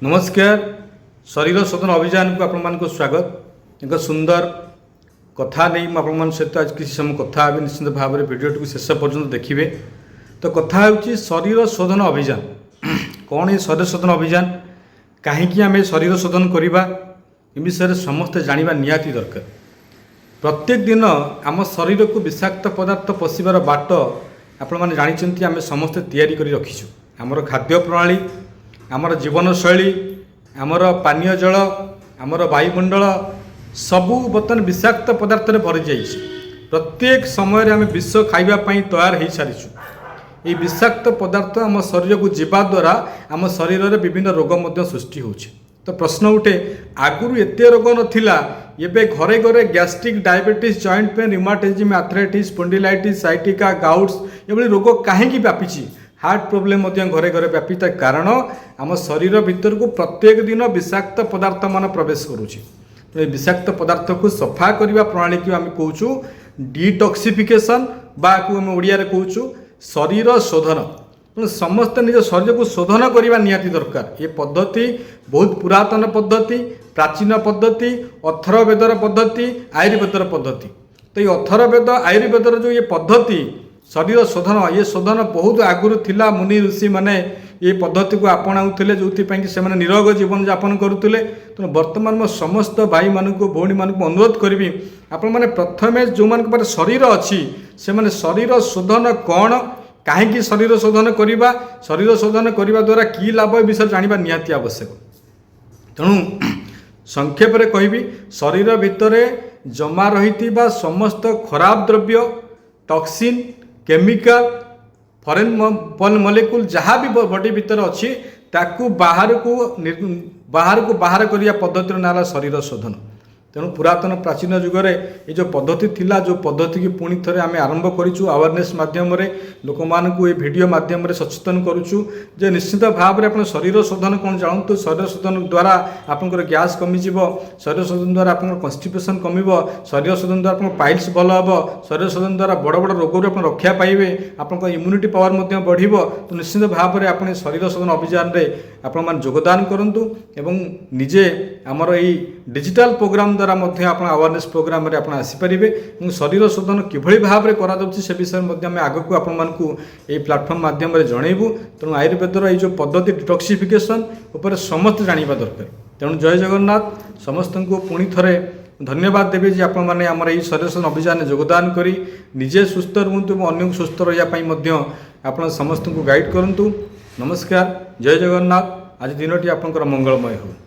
नमस्कार। शरीर शोधन अभियान को आपण स्वागत। एक सुंदर कथा नहीं आपण सहित आज किसी समय कथा हे निश्चित भाव में भिडियो को शेष पर्यटन देखिए। तो कथा हूँ शरीर शोधन अभियान। कौन ये शरीर शोधन अभियान, कहीं आम शरीर शोधन करवा विषय समस्ते जाना निहाती दरकार। प्रत्येक दिन आम शरीर को विषाक्त पदार्थ पशिबार बाट आपण मैंने जानते आम समस्ते तैयारी कर रखीचु। आमर खाद्य प्रणाली, आमर जीवन शैली, आमर पानीय जल, आमर वायुमंडल सबू बर्तमान विषाक्त पदार्थ भरी जाइए। प्रत्येक समय आम विष खावाई तैयार हो सारीचु। ये विषाक्त पदार्थ आम शरीर को जीवा द्वारा आम शरीर में विभिन्न रोग सृष्टि होछि। तो प्रश्न उठे, आगुरी एते रोग नथिला, एबे घरे घरे gastric, diabetes, joint pain, rheumatism, arthritis, spondylitis, sciatica, gouts एभली रोग कहीं व्यापी। हार्ट प्रोब्लेम घरे घरे व्यापी। कारण आम शरीर भीतर को प्रत्येक दिन विषाक्त पदार्थ मान प्रवेश करुच्ची। तो विषाक्त पदार्थ को सफा करने प्रणाली को आम कहूँ डिटॉक्सिफिकेशन बा ओडिया कहूँ शरीर शोधन। तो समस्त निज शरीर को शोधन करने निहाती दरकार। ये पद्धति बहुत पुरातन पद्धति, प्राचीन पद्धति, अथर्ववेदर पद्धति, आयुर्वेदर पद्धति। तो ये अथर्ववेद आयुर्वेदर जो ये पद्धति शरीर शोधन, ये शोधन बहुत आगुरी थिला। मुनि ऋषि माने ये पद्धति को आपणाऊले, जो से निरोग जीवन यापन करुले। तो बर्तमान मो समस्त भाई मानक भौणी मानक अनुरोध करी, आपण मैंने प्रथम जो मान शरीर अच्छी से मैंने शरीर शोधन कौन, कहीं शरीर शोधन करवा, शरीर शोधन करने द्वारा की लाभ विषय जाना निहाती आवश्यक। तेणु संक्षेप कहबी, शरीर भितर जमा रही समस्त खराब द्रव्य, टॉक्सिन, केमिकल, फॉरेन मॉलिक्यूल जहाँ भी बॉडी भीतर अच्छी ताकू बाहर करने पद्धति ना शरीर शोधन। तेणु पुरातन प्राचीन जुगरे ये जो पद्धति थिला, जो पद्धति की पुणी थे आम आरंभ करूँ अवेयरनेस मध्यम लोक मानू ये वीडियो मध्यम सचेतन करुचु जे निश्चित भाव में आप शरीर शोधन कौन जानतु। शरीर शोधन द्वारा आपंकर गैस कमिज, शरीर शोधन द्वारा आप कन्स्टिपेशन कम, शरीर शोधन द्वारा आप पाइल्स भल हम, शरीर शोधन द्वारा बड़ बड़ रोग आप रक्षा पाइबे, आप इम्यूनिटी पावर बढ़। तो निश्चित भाव में आप शरीर शोधन अभियान में आपण योगदान करूँ एवं निजे आमर यही डिजिटल प्रोग्राम द्वारा अवेयरनेस प्रोग्राम रे आपण आसीपारे। शरीर शोधन किभली भाव में करा से विषय में आगक आपण ये प्लाटफर्म माध्यम जनइबू। तेणु आयुर्वेदर ये जो पद्धति डिटॉक्सिफिकेशन उपर समस्त जाना दरकार। तेणु जय जगन्नाथ। समस्त को पुणी थे धन्यवाद देवी जे आपण मैंने आमर ये शरीर शोधन अभियान योगदान करी निजे सुस्थ रुहतु और अन्य सुस्थ रही आप समस्त को गाइड करूँ। नमस्कार, जय जगन्नाथ। आज दिनटी आपंकर मंगलमय हो।